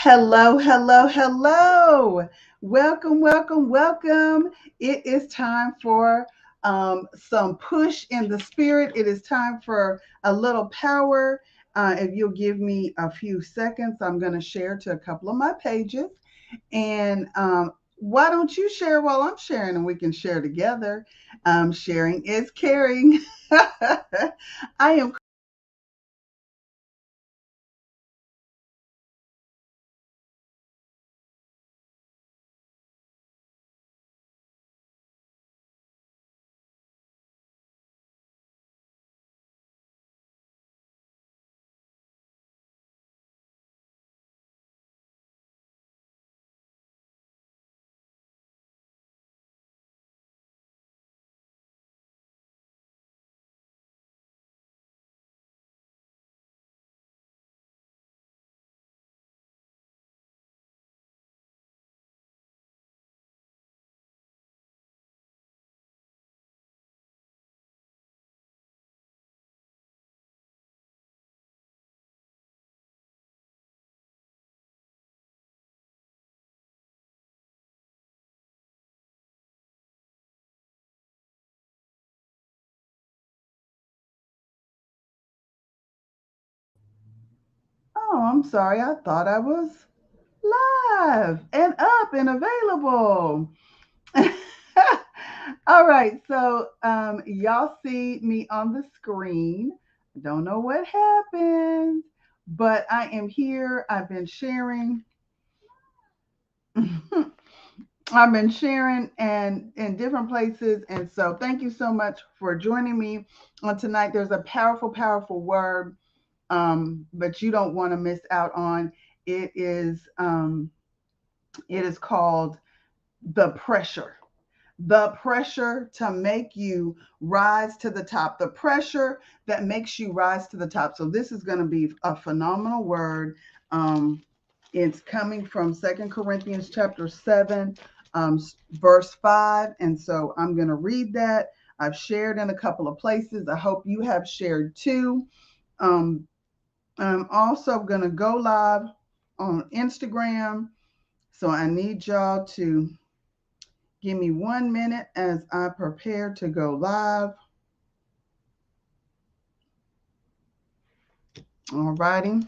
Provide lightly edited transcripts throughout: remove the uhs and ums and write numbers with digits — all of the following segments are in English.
Hello, hello, hello. Welcome, welcome, welcome. It is time for some push in the spirit. It is time for a little power. If you'll give me a few seconds, I'm going to share to a couple of my pages. And why don't you share while I'm sharing and we can share together? Sharing is caring. I am. Oh, I'm sorry. I thought I was live and up and available. All right, so y'all see me on the screen. Don't know what happened, but I am here. I've been sharing. I've been sharing and in different places, and so thank you so much for joining me on tonight. There's a powerful, powerful word, but you don't want to miss out on. It is it is called the pressure. The pressure to make you rise to the top, the pressure that makes you rise to the top. So this is going to be a phenomenal word. It's coming from Second Corinthians chapter 7, verse 5. And so I'm going to read that. I've shared in a couple of places. I hope you have shared too. Um, I'm also going to go live on Instagram. So I need y'all to give me 1 minute as I prepare to go live. All righty.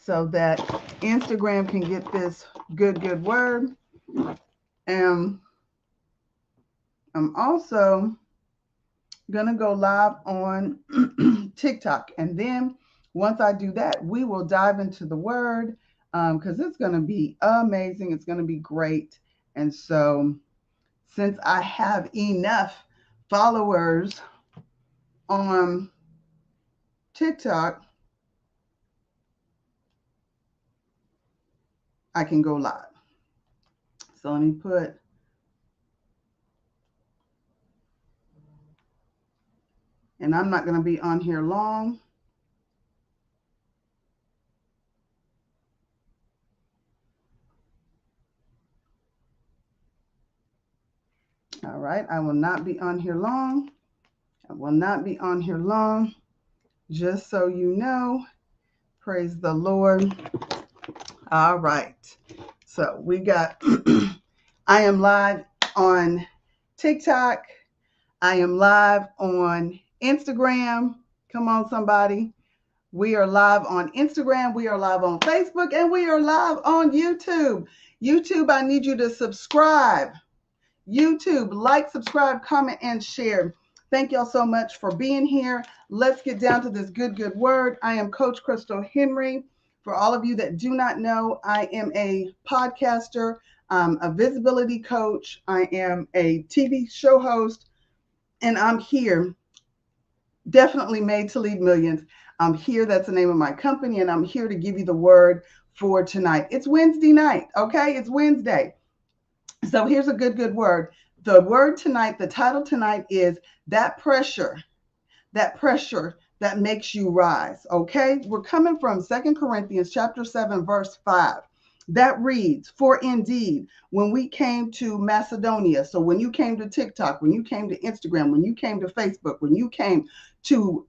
So that Instagram can get this good word. And I'm also going to go live on TikTok. And then once I do that, we will dive into the word because it's going to be amazing. It's going to be great. And so since I have enough followers on TikTok, I can go live. So let me put, and I'm not going to be on here long. All right. I will not be on here long. I will not be on here long. Just so you know, praise the Lord. All right. So we got, I am live on TikTok. I am live on Instagram. Come on, somebody. We are live on Instagram. We are live on Facebook. And we are live on YouTube. YouTube, I need you to subscribe. YouTube, like, subscribe, comment, and share. Thank y'all so much for being here. Let's get down to this good word. I am Coach Krystal Henry. For all of you that do not know, I am a podcaster, a visibility coach. I am a TV show host, and I'm here, definitely made to lead millions. I'm here. That's the name of my company, and I'm here to give you the word for tonight. It's Wednesday night, okay? It's Wednesday. So here's a good word. The word tonight, the title tonight is that pressure that makes you rise. Okay. We're coming from Second Corinthians chapter 7, verse 5. That reads, for indeed, when we came to Macedonia, so when you came to TikTok, when you came to Instagram, when you came to Facebook, when you came to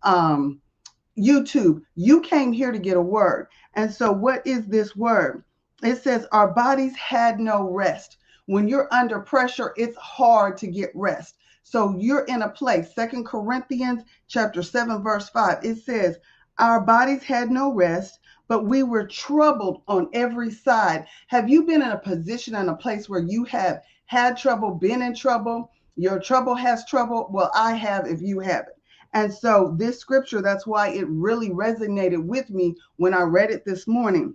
YouTube, you came here to get a word. And so what is this word? It says our bodies had no rest. When you're under pressure, it's hard to get rest. So you're in a place. 2 Corinthians chapter 7, verse 5. It says, our bodies had no rest, but we were troubled on every side. Have you been in a position, in a place where you have had trouble, been in trouble? Your trouble has trouble? Well, I have if you haven't. And so this scripture, that's why it really resonated with me when I read it this morning.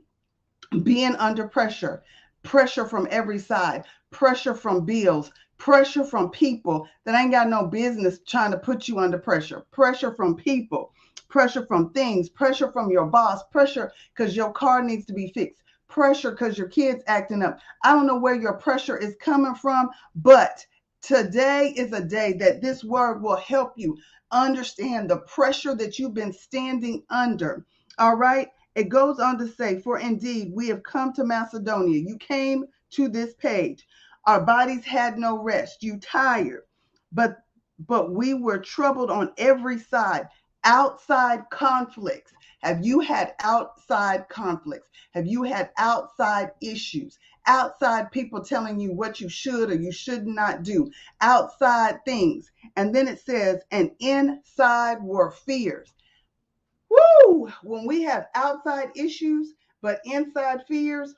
Being under pressure, pressure from every side, pressure from bills, pressure from people that ain't got no business trying to put you under pressure, pressure from people, pressure from things, pressure from your boss, pressure because your car needs to be fixed, pressure because your kids acting up. I don't know where your pressure is coming from, but today is a day that this word will help you understand the pressure that you've been standing under. All right. It goes on to say, for indeed, we have come to Macedonia. You came to this page. Our bodies had no rest. You tired, but we were troubled on every side. Outside conflicts. Have you had outside conflicts? Have you had outside issues? Outside people telling you what you should or you should not do? Outside things. And then it says, and inside were fears. Woo! When we have outside issues, but inside fears,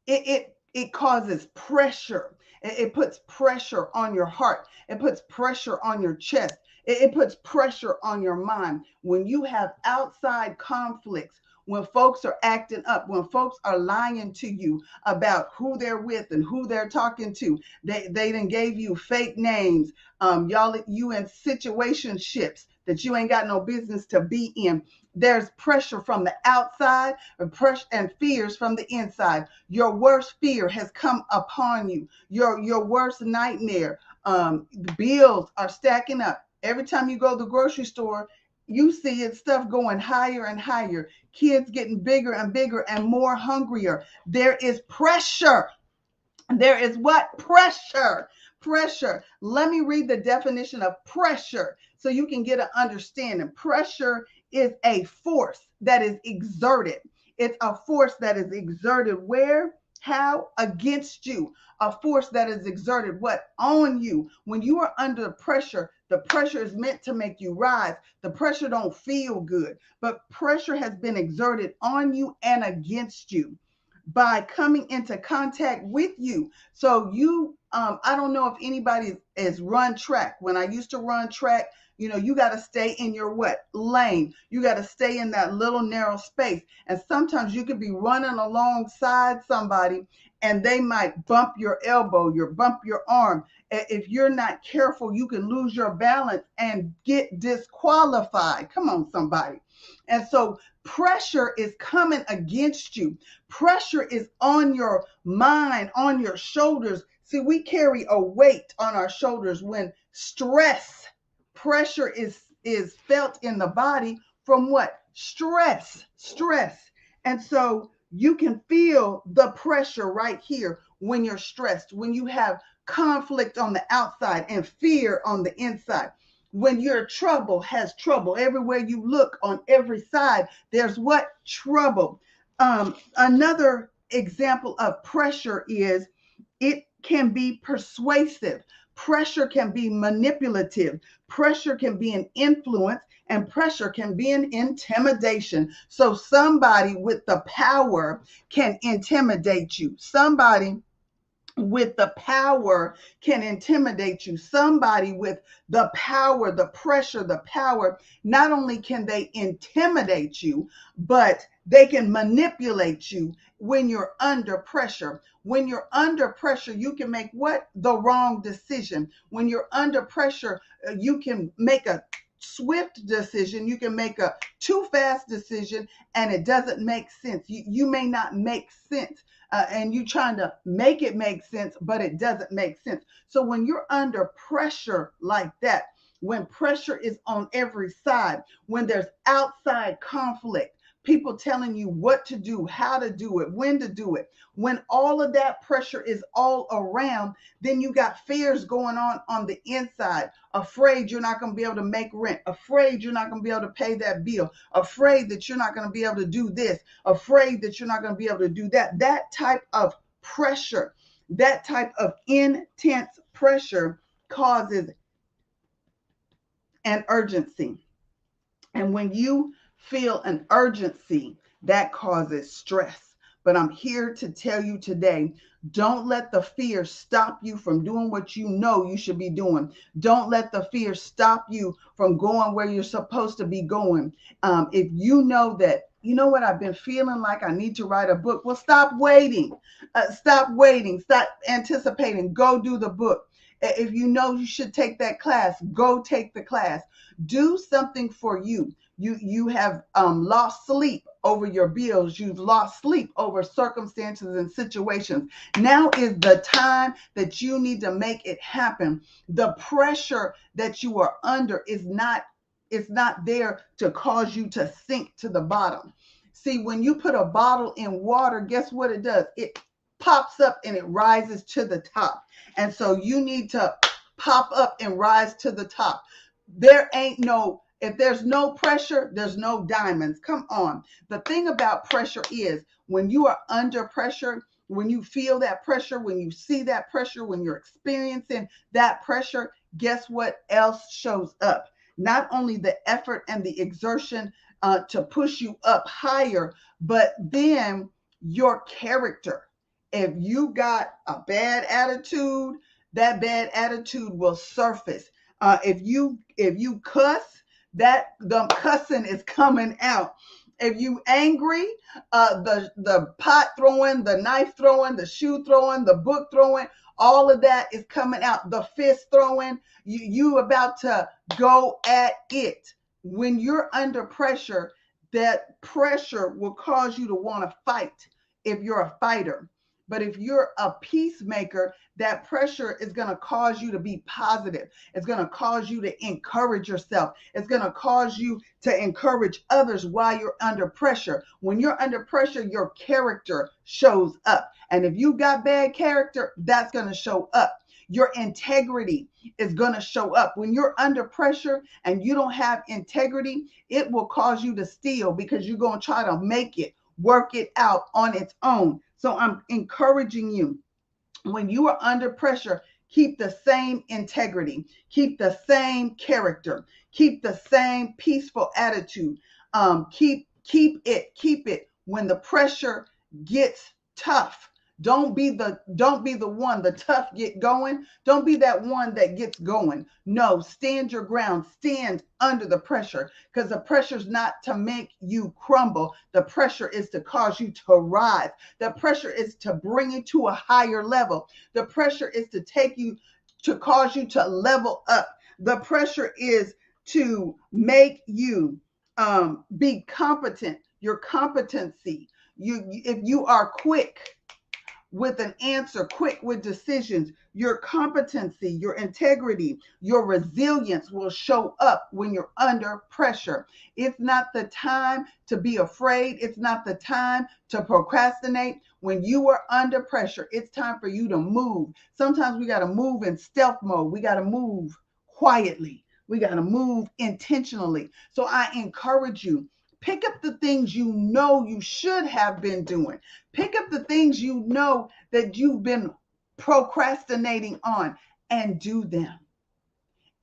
it causes pressure. It puts pressure on your heart. It puts pressure on your chest. It puts pressure on your mind. When you have outside conflicts, when folks are acting up, when folks are lying to you about who they're with and who they're talking to, they done gave you fake names. You in situationships that you ain't got no business to be in. There's pressure from the outside and pressure and fears from the inside. Your worst fear has come upon you. Your worst nightmare. The bills are stacking up. Every time you go to the grocery store, you see it stuff going higher and higher. Kids getting bigger and bigger and more hungrier. There is pressure. There is what? Pressure. Pressure. Let me read the definition of pressure so you can get an understanding. Pressure is a force that is exerted. It's a force that is exerted where? How? Against you. A force that is exerted what? On you. When you are under pressure, the pressure is meant to make you rise. The pressure don't feel good, but pressure has been exerted on you and against you by coming into contact with you. So you, I don't know if anybody has run track. When I used to run track, you got to stay in your what? Lane. You got to stay in that little narrow space. And sometimes you could be running alongside somebody and they might bump your elbow, bump your arm. If you're not careful, you can lose your balance and get disqualified. Come on, somebody. And so pressure is coming against you. Pressure is on your mind, on your shoulders. See, we carry a weight on our shoulders when pressure is felt in the body from what? Stress. And so you can feel the pressure right here when you're stressed, when you have conflict on the outside and fear on the inside. When your trouble has trouble everywhere you look, on every side, there's what? Trouble. Another example of pressure is it can be persuasive. Pressure can be manipulative. Pressure can be an influence, and pressure can be an intimidation. So somebody with the power can intimidate you. Somebody with the power can intimidate you. Somebody with the power, the pressure, the power, not only can they intimidate you, but they can manipulate you when you're under pressure. When you're under pressure, you can make what? The wrong decision. When you're under pressure, you can make a swift decision. You can make a too fast decision and it doesn't make sense. You may not make sense. And you trying to make it make sense, but it doesn't make sense. So when you're under pressure like that, when pressure is on every side, when there's outside conflict, people telling you what to do, how to do it, when to do it. When all of that pressure is all around, then you got fears going on the inside. Afraid you're not going to be able to make rent. Afraid you're not going to be able to pay that bill. Afraid that you're not going to be able to do this. Afraid that you're not going to be able to do that. That type of pressure, that type of intense pressure causes an urgency. And when you feel an urgency, that causes stress. But I'm here to tell you today, don't let the fear stop you from doing what you know you should be doing. Don't let the fear stop you from going where you're supposed to be going. If you know that, you know what, I've been feeling like I need to write a book. Well, stop waiting. Stop waiting. Stop anticipating. Go do the book. If you know you should take that class, go take the class. Do something for you. You have lost sleep over your bills. You've lost sleep over circumstances and situations. Now is the time that you need to make it happen. The pressure that you are under is not there to cause you to sink to the bottom. See, when you put a bottle in water, guess what it does? It pops up and it rises to the top. And so you need to pop up and rise to the top. If there's no pressure, there's no diamonds. Come on. The thing about pressure is when you are under pressure, when you feel that pressure, when you see that pressure, when you're experiencing that pressure, guess what else shows up? Not only the effort and the exertion to push you up higher, but then your character. If you got a bad attitude, that bad attitude will surface. If you cuss, that the cussing is coming out. If you angry, the pot throwing, the knife throwing, the shoe throwing, the book throwing, all of that is coming out. The fist throwing, you about to go at it. When you're under pressure, that pressure will cause you to want to fight if you're a fighter. But if you're a peacemaker, that pressure is going to cause you to be positive. It's going to cause you to encourage yourself. It's going to cause you to encourage others while you're under pressure. When you're under pressure, your character shows up. And if you got bad character, that's going to show up. Your integrity is going to show up. When you're under pressure and you don't have integrity, it will cause you to steal because you're going to try to make it, work it out on its own. So I'm encouraging you, when you are under pressure, keep the same integrity, keep the same character, keep the same peaceful attitude. Keep it when the pressure gets tough. Don't be the one, the tough get going. Don't be that one that gets going. No, stand your ground. Stand under the pressure, because the pressure is not to make you crumble. The pressure is to cause you to rise. The pressure is to bring you to a higher level. The pressure is to cause you to level up. The pressure is to make you be competent. Your competency. If you are quick with an answer, quick with decisions, your competency, your integrity, your resilience will show up when you're under pressure. It's not the time to be afraid. It's not the time to procrastinate. When you are under pressure, it's time for you to move. Sometimes we got to move in stealth mode. We got to move quietly. We got to move intentionally. So I encourage you, pick up the things you know you should have been doing. Pick up the things you know that you've been procrastinating on and do them.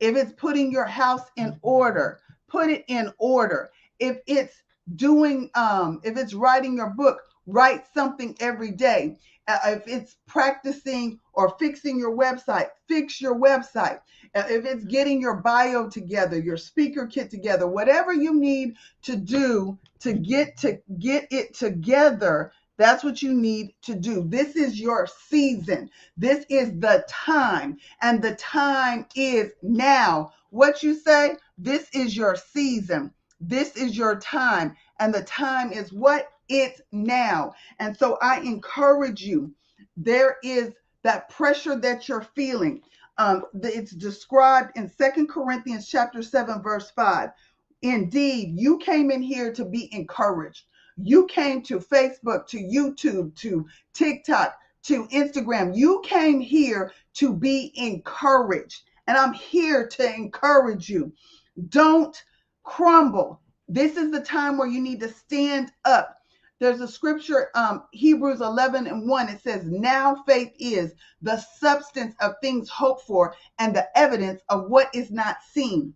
If it's putting your house in order, put it in order. If it's writing your book, write something every day. If it's practicing or fixing your website, fix your website. If it's getting your bio together, your speaker kit together, whatever you need to do to get it together, that's what you need to do. This is your season. This is the time, and the time is now. What you say? This is your season. This is your time, and the time is what? It's now. And so I encourage you, there is that pressure that you're feeling. It's described in 2 Corinthians chapter 7, verse 5. Indeed, you came in here to be encouraged. You came to Facebook, to YouTube, to TikTok, to Instagram. You came here to be encouraged. And I'm here to encourage you. Don't crumble. This is the time where you need to stand up. There's a scripture, Hebrews 11:1. It says, now faith is the substance of things hoped for and the evidence of what is not seen.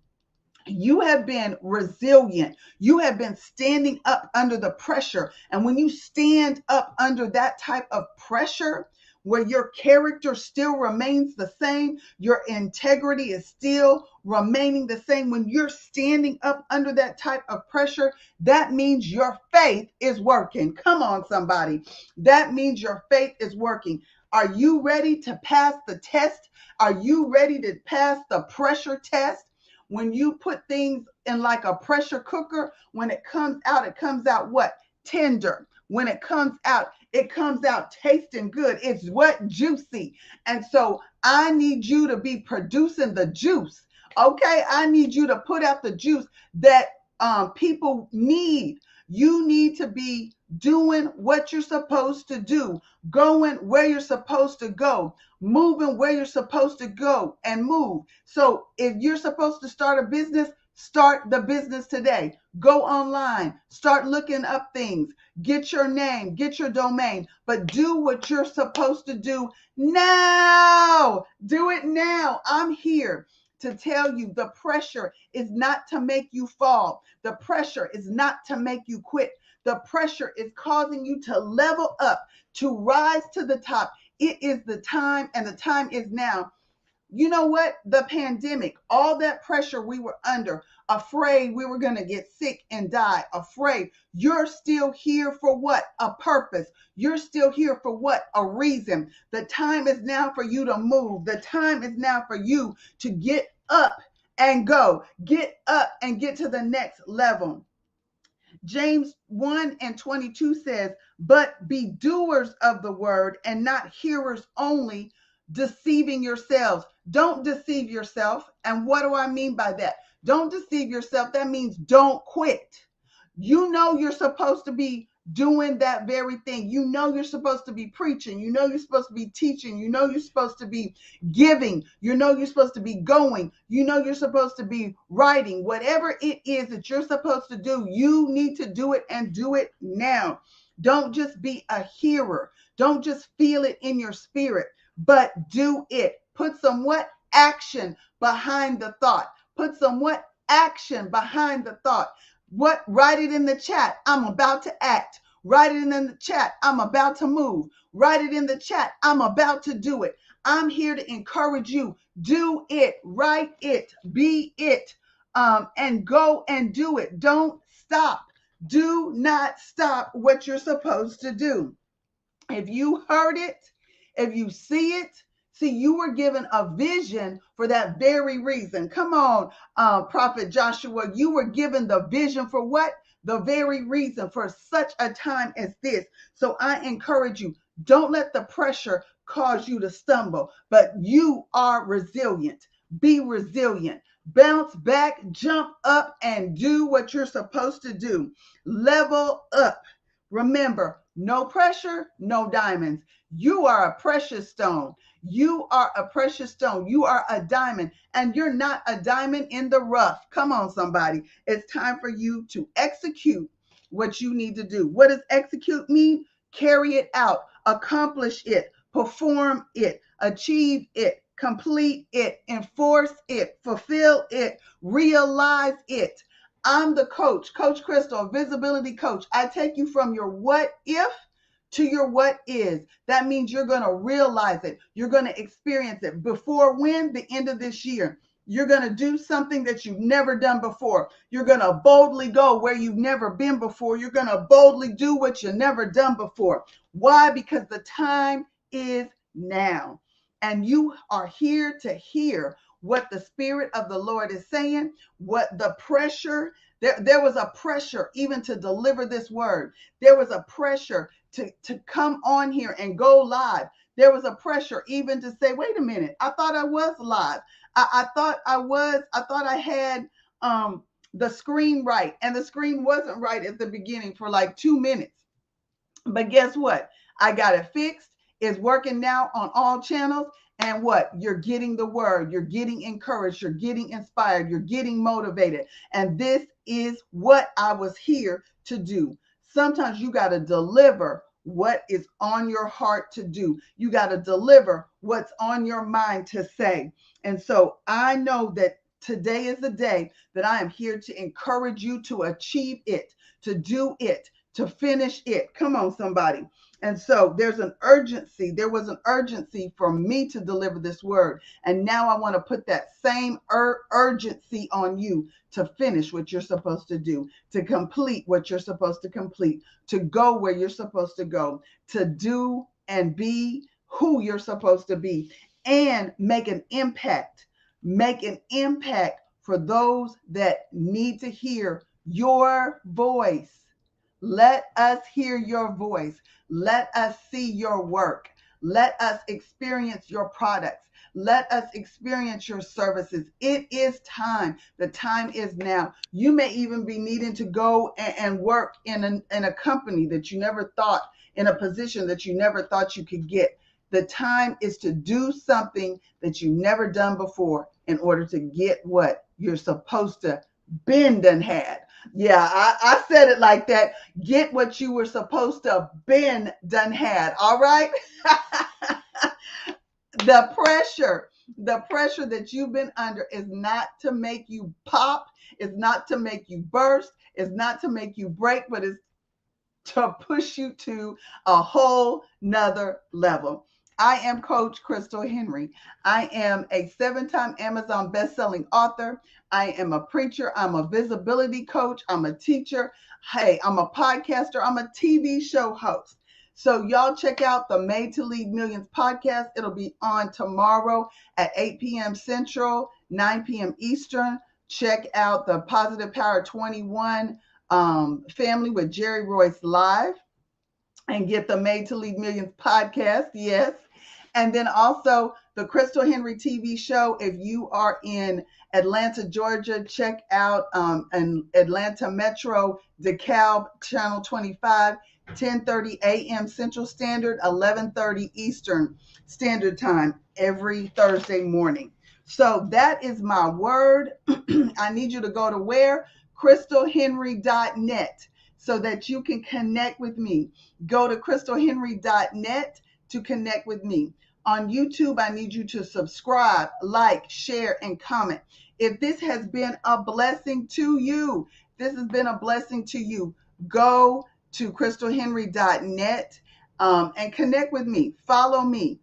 You have been resilient. You have been standing up under the pressure. And when you stand up under that type of pressure, where your character still remains the same, your integrity is still remaining the same, when you're standing up under that type of pressure, that means your faith is working. Come on, somebody. That means your faith is working. Are you ready to pass the test? Are you ready to pass the pressure test? When you put things in like a pressure cooker, when it comes out what? Tender. When it comes out tasting good. It's what? Juicy. And so I need you to be producing the juice. Okay? I need you to put out the juice that people need. You need to be doing what you're supposed to do, going where you're supposed to go, moving where you're supposed to go and move. So if you're supposed to start a business, start the business today. Go online, start looking up things, get your name, get your domain, but do what you're supposed to do now. Do it now. I'm here to tell you the pressure is not to make you fall. The pressure is not to make you quit. The pressure is causing you to level up, to rise to the top. It is the time, and the time is now. You know what? The pandemic, all that pressure we were under, afraid we were going to get sick and die, afraid. You're still here for what? A purpose. You're still here for what? A reason. The time is now for you to move. The time is now for you to get up and go. Get up and get to the next level. James 1:22 says, but be doers of the word and not hearers only, deceiving yourselves. Don't deceive yourself. And what do I mean by that? Don't deceive yourself. That means don't quit. You know you're supposed to be doing that very thing. You know you're supposed to be preaching. You know you're supposed to be teaching. You know you're supposed to be giving. You know you're supposed to be going. You know you're supposed to be writing. Whatever it is that you're supposed to do, you need to do it and do it now. Don't just be a hearer. Don't just feel it in your spirit, but do it. Put some what? Action behind the thought. Put some what? Action behind the thought. What? Write it in the chat. I'm about to act. Write it in the chat. I'm about to move. Write it in the chat. I'm about to do it. I'm here to encourage you. Do it. Write it. Be it. And go and do it. Don't stop. Do not stop what you're supposed to do. If you heard it, if you see it, see, you were given a vision for that very reason. Come on, Prophet Joshua, you were given the vision for what? The very reason, for such a time as this. So I encourage you, don't let the pressure cause you to stumble, but you are resilient. Be resilient. Bounce back, jump up, and do what you're supposed to do. Level up. Remember, no pressure, no diamonds. You are a precious stone. You are a precious stone. You are a diamond, and you're not a diamond in the rough. Come on, somebody. It's time for you to execute what you need to do. What does execute mean? Carry it out, accomplish it, perform it, achieve it, complete it, enforce it, fulfill it, realize it. I'm the coach, Coach Krystal, visibility coach. I take you from your what if to your what is. That means you're going to realize it. You're going to experience it. Before when? The end of this year. You're going to do something that you've never done before. You're going to boldly go where you've never been before. You're going to boldly do what you've never done before. Why? Because the time is now. And you are here to hear what the Spirit of the Lord is saying, what the pressure, there was a pressure even to deliver this word. There was a pressure to come on here and go live. There was a pressure even to say, wait a minute, I thought I was live. I thought I had the screen right, and the screen wasn't right at the beginning for like 2 minutes. But guess what? I got it fixed. It's working now on all channels. And what? You're getting the word. You're getting encouraged. You're getting inspired. You're getting motivated. And this is what I was here to do. Sometimes you got to deliver what is on your heart to do. You got to deliver what's on your mind to say. And so I know that today is the day that I am here to encourage you to achieve it, to do it, to finish it. Come on, somebody. And so there's an urgency. There was an urgency for me to deliver this word. And now I want to put that same urgency on you to finish what you're supposed to do, to complete what you're supposed to complete, to go where you're supposed to go, to do and be who you're supposed to be, and make an impact. Make an impact for those that need to hear your voice. Let us hear your voice. Let us see your work. Let us experience your products. Let us experience your services. It is time. The time is now. You may even be needing to go and work in a company that you never thought, in a position that you never thought you could get. The time is to do something that you've never done before in order to get what you're supposed to been done had. Yeah, I said it like that. Get what you were supposed to been done had. All right. The pressure that you've been under is not to make you pop. It's not to make you burst. It's not to make you break, but it's to push you to a whole nother level. I am Coach Krystal Henry. I am a 7-time Amazon bestselling author. I am a preacher. I'm a visibility coach. I'm a teacher. Hey, I'm a podcaster. I'm a TV show host. So y'all check out the Made to Lead Millions podcast. It'll be on tomorrow at 8 p.m. Central, 9 p.m. Eastern. Check out the Positive Power 21 family with Jerry Royce live, and get the Made to Lead Millions podcast. Yes. And then also the Krystal Henry TV show. If you are in Atlanta, Georgia, check out an Atlanta Metro DeKalb Channel 25, 10:30 a.m. Central Standard, 11:30 Eastern Standard Time every Thursday morning. So that is my word. I need you to go to where? KrystalHenry.net so that you can connect with me. Go to KrystalHenry.net to connect with me. On YouTube, I need you to subscribe, like, share, and comment. If this has been a blessing to you, go to KrystalHenry.net and connect with me. Follow me.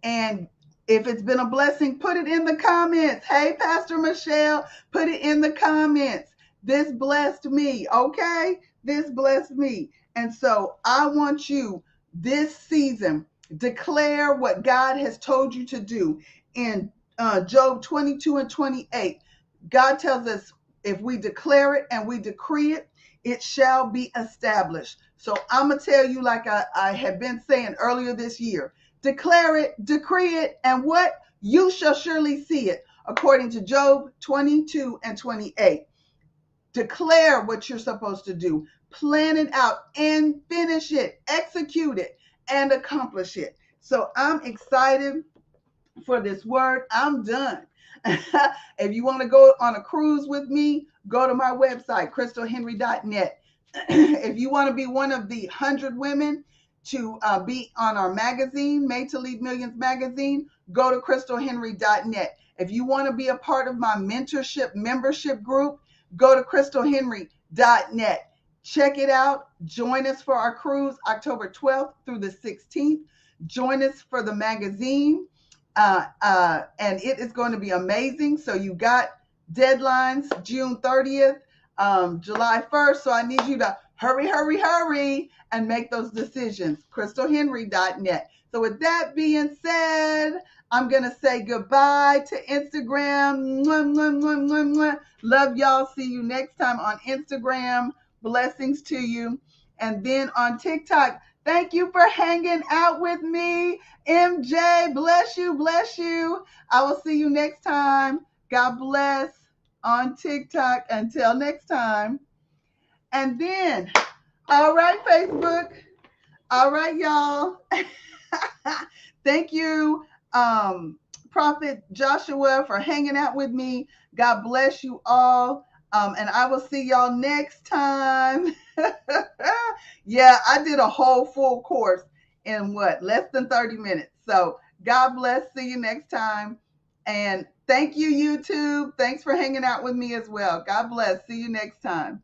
And if it's been a blessing, put it in the comments. Hey, Pastor Michelle, put it in the comments. This blessed me, okay? This blessed me. And so I want you this season, declare what God has told you to do. In Job 22:28, God tells us if we declare it and we decree it, it shall be established. So I'm going to tell you, like I had been saying earlier this year, declare it, decree it, and what? You shall surely see it, according to Job 22:28. Declare what you're supposed to do. Plan it out and finish it, execute it, and accomplish it. So I'm excited for this word. I'm done. If you want to go on a cruise with me, go to my website, KrystalHenry.net. If you want to be one of the 100 women to be on our magazine, Made to Lead Millions magazine, go to KrystalHenry.net. If you want to be a part of my mentorship membership group, go to KrystalHenry.net. Check it out. Join us for our cruise October 12th through the 16th. Join us for the magazine. And it is going to be amazing. So you got deadlines June 30th, July 1st. So I need you to hurry and make those decisions. KrystalHenry.net. So with that being said, I'm going to say goodbye to Instagram. Mwah, mwah, mwah, mwah, mwah. Love y'all. See you next time on Instagram. Blessings to you. And then on TikTok, thank you for hanging out with me. MJ, bless you, bless you. I will see you next time. God bless. on TikTok. Until next time. And then, all right, Facebook. All right, y'all. Thank you, Prophet Joshua, for hanging out with me. God bless you all. And I will see y'all next time. Yeah, I did a whole full course in less than 30 minutes. So God bless. See you next time. And thank you, YouTube. Thanks for hanging out with me as well. God bless. See you next time.